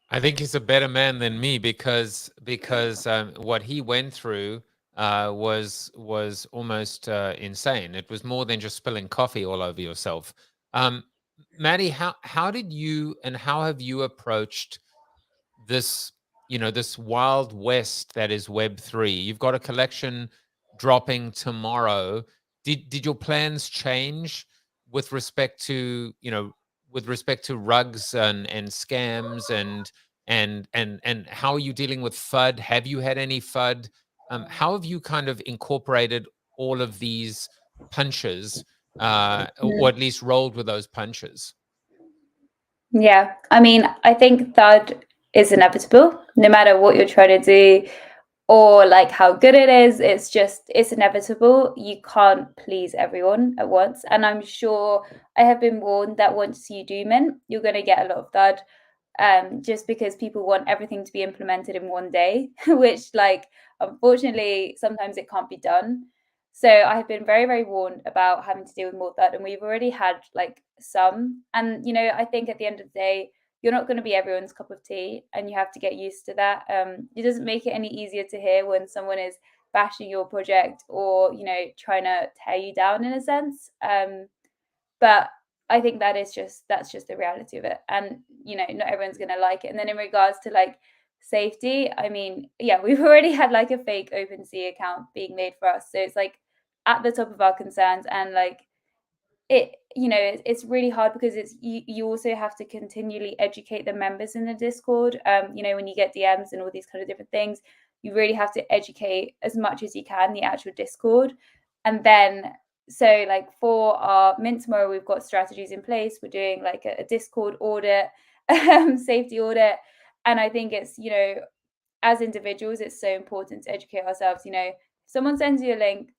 I think he's a better man than me because what he went through was almost insane. It was more than just spilling coffee all over yourself. Maddie, how did you and how have you approached this, this wild west that is Web3? You've got a collection dropping tomorrow. Did your plans change with respect to, rugs and scams and how are you dealing with FUD? Have you had any FUD? How have you kind of incorporated all of these punches, or at least rolled with those punches? Yeah, I mean, I think that is inevitable, no matter what you're trying to do or like how good it is. It's inevitable. You can't please everyone at once. And I'm sure I have been warned that once you do mint, you're going to get a lot of that. Just because people want everything to be implemented in one day, which, like, unfortunately, sometimes it can't be done. So I have been very, very warned about having to deal with more of that, and we've already had like some. And I think at the end of the day, you're not going to be everyone's cup of tea, and you have to get used to that. It doesn't make it any easier to hear when someone is bashing your project or trying to tear you down in a sense. But I think that's just the reality of it. And, not everyone's going to like it. And then in regards to like safety, I mean, yeah, we've already had like a fake OpenSea account being made for us. So it's like at the top of our concerns. And like it's really hard because you also have to continually educate the members in the Discord. When you get DMs and all these kind of different things, you really have to educate as much as you can the actual Discord. And then so like for our mint tomorrow, we've got strategies in place. We're doing like a Discord audit, safety audit. And I think it's, as individuals, it's so important to educate ourselves. If someone sends you a link,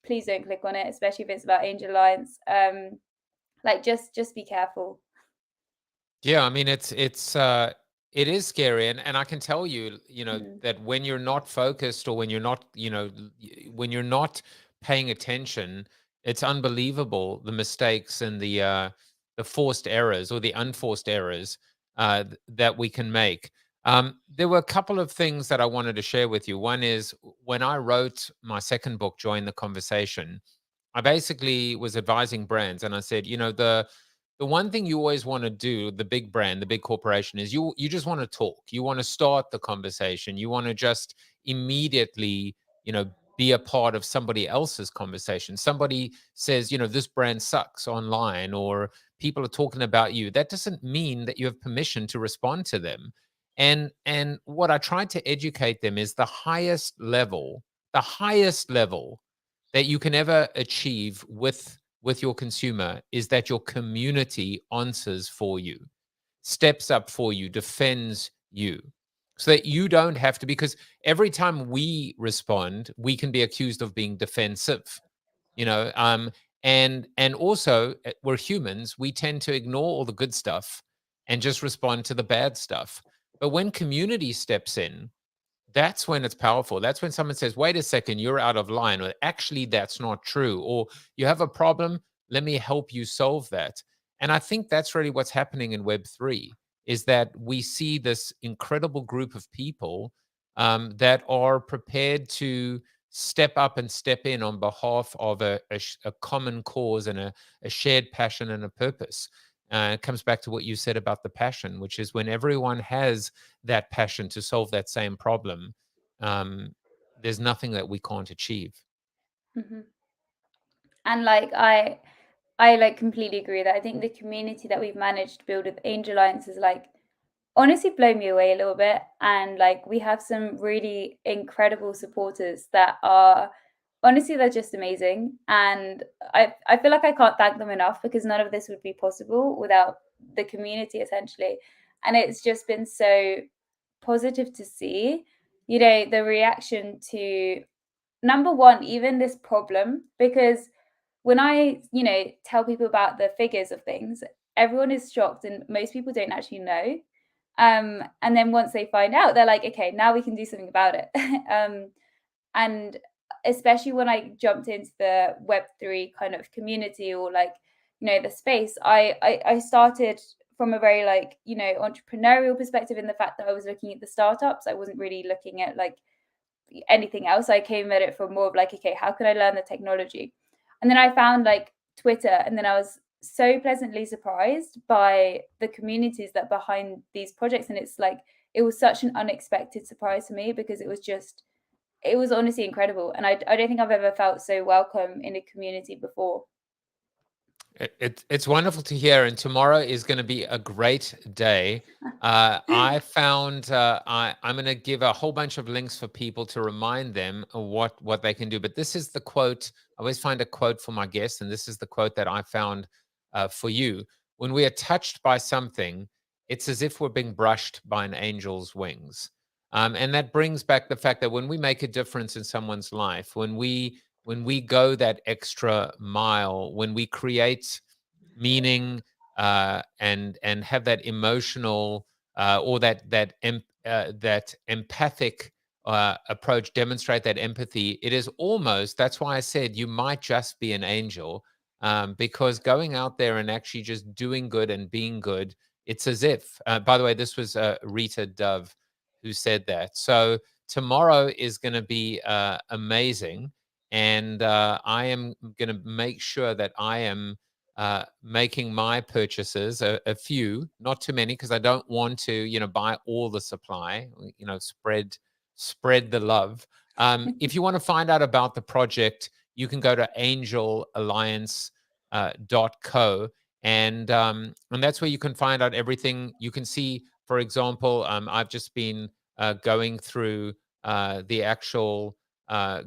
please don't click on it, especially if it's about Angel Alliance. Like just be careful. Yeah, I mean it is scary, and I can tell you, that when you're not focused or when you're not, when you're not paying attention, it's unbelievable the mistakes and the forced errors or the unforced errors that we can make. There were a couple of things that I wanted to share with you. One is when I wrote my second book, Join the Conversation, I basically was advising brands, and I said, the one thing you always want to do, the big brand, the big corporation, is you just want to talk. You want to start the conversation. You want to just immediately, be a part of somebody else's conversation. Somebody says, this brand sucks online, or people are talking about you. That doesn't mean that you have permission to respond to them. And what I tried to educate them is the highest level that you can ever achieve with your consumer is that your community answers for you, steps up for you, defends you, so that you don't have to, because every time we respond, we can be accused of being defensive, you know um and also, we're humans, we tend to ignore all the good stuff and just respond to the bad stuff. But when community steps in, that's when it's powerful. That's when someone says, wait a second, you're out of line, or actually that's not true, or you have a problem, let me help you solve that. And I think that's really what's happening in Web3, is that we see this incredible group of people that are prepared to step up and step in on behalf of a common cause and a shared passion and a purpose. It comes back to what you said about the passion, which is when everyone has that passion to solve that same problem, um, there's nothing that we can't achieve. Hmm. And like I like completely agree that I think the community that we've managed to build with Angel Alliance is like honestly blown me away a little bit. And like we have some really incredible supporters that are honestly, they're just amazing. And I feel like I can't thank them enough, because none of this would be possible without the community essentially. And it's just been so positive to see, the reaction to number one, even this problem, because when I, tell people about the figures of things, everyone is shocked and most people don't actually know. And then once they find out, they're like, okay, now we can do something about it. And especially when I jumped into the Web3 kind of community, or like, the space, I started from a very like, entrepreneurial perspective, in the fact that I was looking at the startups. I wasn't really looking at like anything else. I came at it from more of like, okay, how can I learn the technology? And then I found like Twitter, and then I was so pleasantly surprised by the communities that behind these projects. And it's like, it was such an unexpected surprise to me, because it was honestly incredible. And I don't think I've ever felt so welcome in a community before. It's wonderful to hear, and tomorrow is going to be a great day. I found I'm going to give a whole bunch of links for people to remind them of what they can do. But this is the quote. I always find a quote for my guests, and this is the quote that I found for you. When we are touched by something, it's as if we're being brushed by an angel's wings. And that brings back the fact that when we make a difference in someone's life, when we go that extra mile, when we create meaning and have that emotional or that empathic approach, demonstrate that empathy, it is almost, that's why I said you might just be an angel, because going out there and actually just doing good and being good, it's as if, by the way, this was Rita Dove who said that. So tomorrow is going to be amazing. And I am going to make sure that I am making my purchases, a few, not too many, because I don't want to, buy all the supply. Spread the love. If you want to find out about the project, you can go to angelalliance.co, and that's where you can find out everything. You can see, for example, I've just been going through the actual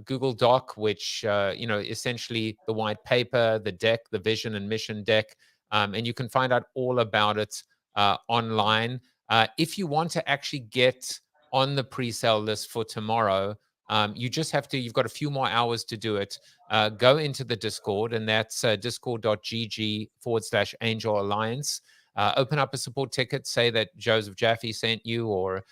Google Doc, which essentially the white paper, the deck, the vision and mission deck, and you can find out all about it online. If you want to actually get on the pre-sale list for tomorrow, you've got a few more hours to do it. Go into the Discord, and that's discord.gg/Angel Alliance. Open up a support ticket, say that Joseph Jaffe sent you, or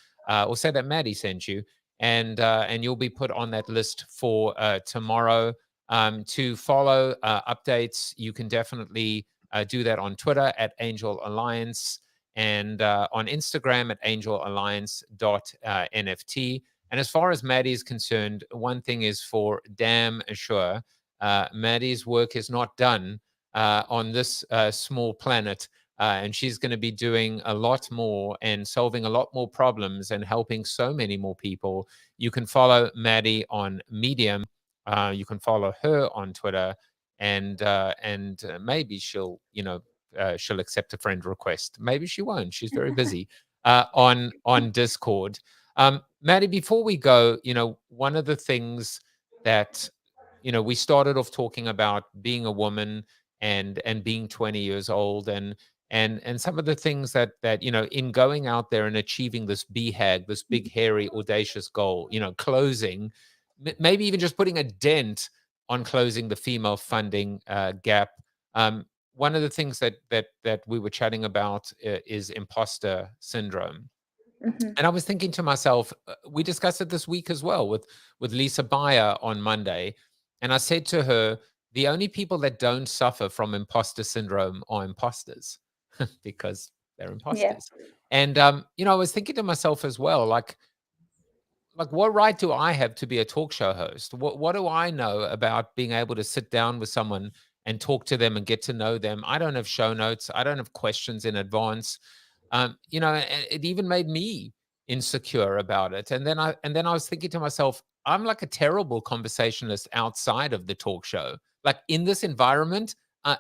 say that Maddie sent you, and you'll be put on that list for tomorrow. To follow updates, you can definitely do that on Twitter at Angel Alliance. and on Instagram at angelalliance.nft. And as far as Maddie is concerned, one thing is for damn sure, Maddie's work is not done on this small planet. And she's going to be doing a lot more and solving a lot more problems and helping so many more people. You can follow Maddie on Medium. You can follow her on Twitter, and maybe she'll, she'll accept a friend request. Maybe she won't. She's very busy. On Discord. Maddie, before we go, one of the things that we started off talking about being a woman and being 20 years old, and some of the things that in going out there and achieving this BHAG, this big hairy audacious goal, closing, maybe even just putting a dent on closing the female funding gap. One of the things that we were chatting about is imposter syndrome. Mhm. And I was thinking to myself, we discussed it this week as well with Lisa Bayer on Monday. And I said to her, the only people that don't suffer from imposter syndrome are imposters because they're Yeah. imposters. And, I was thinking to myself as well, like what right do I have to be a talk show host? What do I know about being able to sit down with someone and talk to them and get to know them? I don't have show notes. I don't have questions in advance. It even made me insecure about it. And then I was thinking to myself, I'm like a terrible conversationalist outside of the talk show. Like in this environment,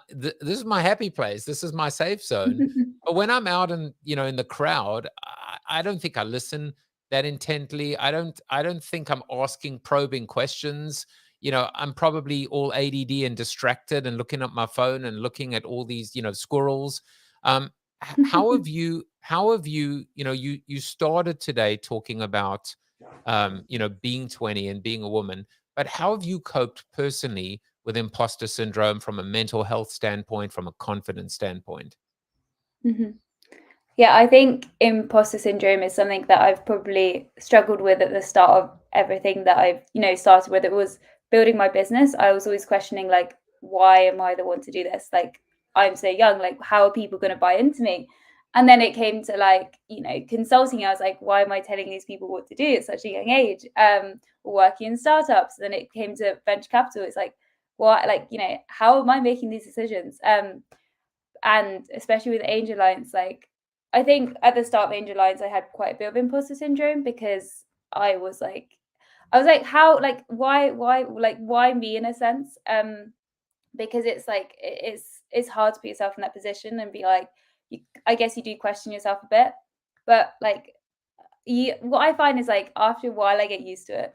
this is my happy place. This is my safe zone. But when I'm out and in the crowd, I don't think I listen that intently. I don't think I'm asking probing questions. I'm probably all ADD and distracted and looking at my phone and looking at all these squirrels. How have you you started today talking about being 20 and being a woman, but how have you coped personally with imposter syndrome from a mental health standpoint, from a confidence standpoint? Mhm. Yeah, I think imposter syndrome is something that I've probably struggled with at the start of everything that I've, started with. It was building my business. I was always questioning, like, why am I the one to do this? Like, I'm so young. Like, how are people going to buy into me? And then it came to like, consulting. I was like, why am I telling these people what to do at such a young age? Working in startups. Then it came to venture capital. It's like, what, like, how am I making these decisions? And especially with Angel Alliance, like I think at the start of Angel Alliance, I had quite a bit of imposter syndrome because I was like, how, like, why me in a sense? Because it's like it's hard to put yourself in that position and be like, I guess you do question yourself a bit, but like, what I find is like after a while, I get used to it,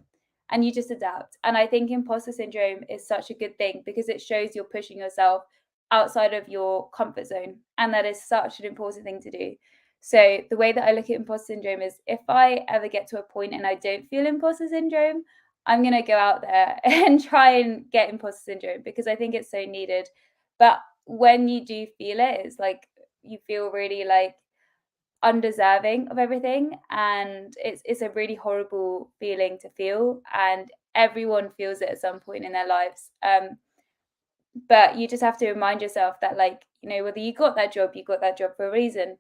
and you just adapt. And I think imposter syndrome is such a good thing because it shows you're pushing yourself outside of your comfort zone, and that is such an important thing to do. So the way that I look at imposter syndrome is if I ever get to a point and I don't feel imposter syndrome, I'm going to go out there and try and get imposter syndrome because I think it's so needed. But when you do feel it, it's like you feel really like undeserving of everything, and it's a really horrible feeling to feel, and everyone feels it at some point in their lives. But you just have to remind yourself that, like, whether you got that job for a reason.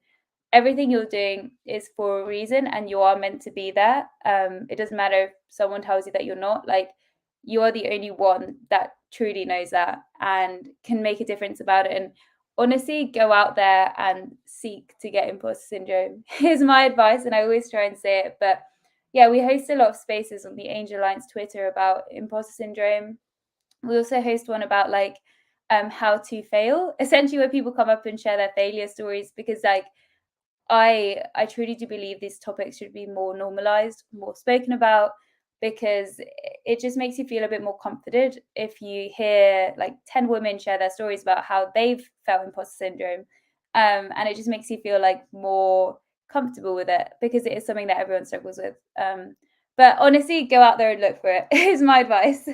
Everything you're doing is for a reason, and you are meant to be there. It doesn't matter if someone tells you that you're not. Like, you are the only one that truly knows that and can make a difference about it. And honestly, go out there and seek to get imposter syndrome. Here's my advice, and I always try and say it. But yeah, we host a lot of spaces on the Angel Alliance Twitter about imposter syndrome. We also host one about like how to fail, essentially, where people come up and share their failure stories, because like I truly do believe these topics should be more normalized, more spoken about, because it just makes you feel a bit more confident if you hear like 10 women share their stories about how they've felt imposter syndrome. And it just makes you feel like more comfortable with it because it is something that everyone struggles with. But honestly, go out there and look for it is my advice.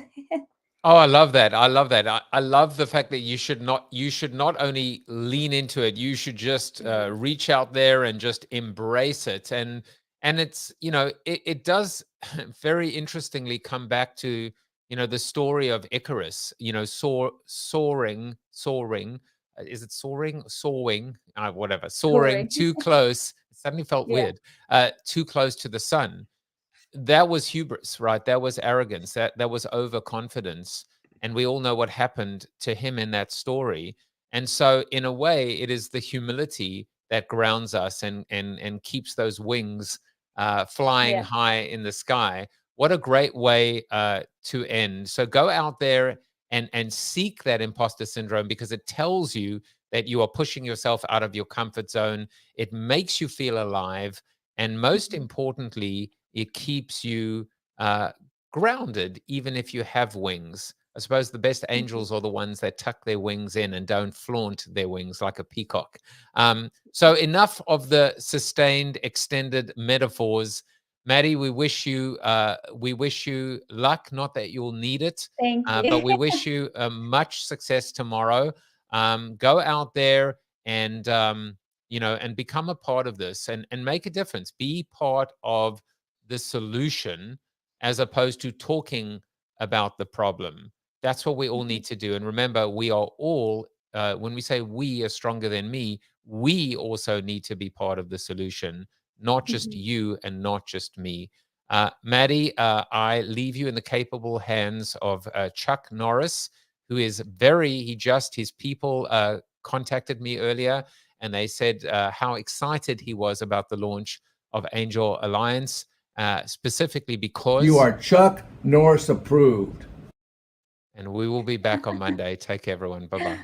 Oh, I love that. I love that. I love the fact that you should not only lean into it, you should just reach out there and just embrace it. And it's, it does very interestingly come back to, the story of Icarus, soaring is it soaring? Whatever. Soaring too close. It suddenly felt weird. Too close to the sun. That was hubris, right? That was arrogance. That was overconfidence. And we all know what happened to him in that story. And so in a way, it is the humility that grounds us and keeps those wings flying high in the sky. What a great way to end. So go out there and seek that imposter syndrome, because it tells you that you are pushing yourself out of your comfort zone. It makes you feel alive. And most importantly, it keeps you grounded, even if you have wings. I suppose the best angels are the ones that tuck their wings in and don't flaunt their wings like a peacock. So enough of the sustained, extended metaphors. Maddie, we wish you luck. Not that you'll need it, Thank you. but we wish you much success tomorrow. Go out there and and become a part of this and make a difference. Be part of the solution as opposed to talking about the problem. That's what we all need to do. And remember, we are all, when we say we are stronger than me, we also need to be part of the solution, not just you and not just me. Maddie, I leave you in the capable hands of Chuck Norris, who is his people contacted me earlier, and they said how excited he was about the launch of Angel Alliance, specifically because you are Chuck Norris approved. And we will be back on Monday. Take care, everyone. Bye-bye.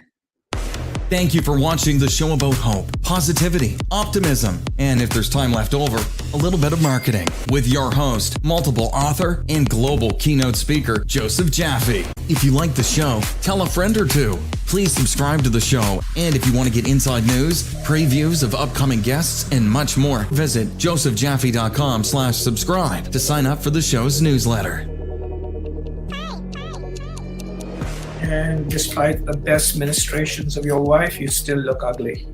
Thank you for watching the show about hope, positivity, optimism, and if there's time left over, a little bit of marketing with your host, multiple author, and global keynote speaker, Joseph Jaffe. If you like the show, tell a friend or two. Please subscribe to the show. And if you want to get inside news, previews of upcoming guests, and much more, visit josephjaffe.com/subscribe to sign up for the show's newsletter. And despite the best ministrations of your wife, you still look ugly.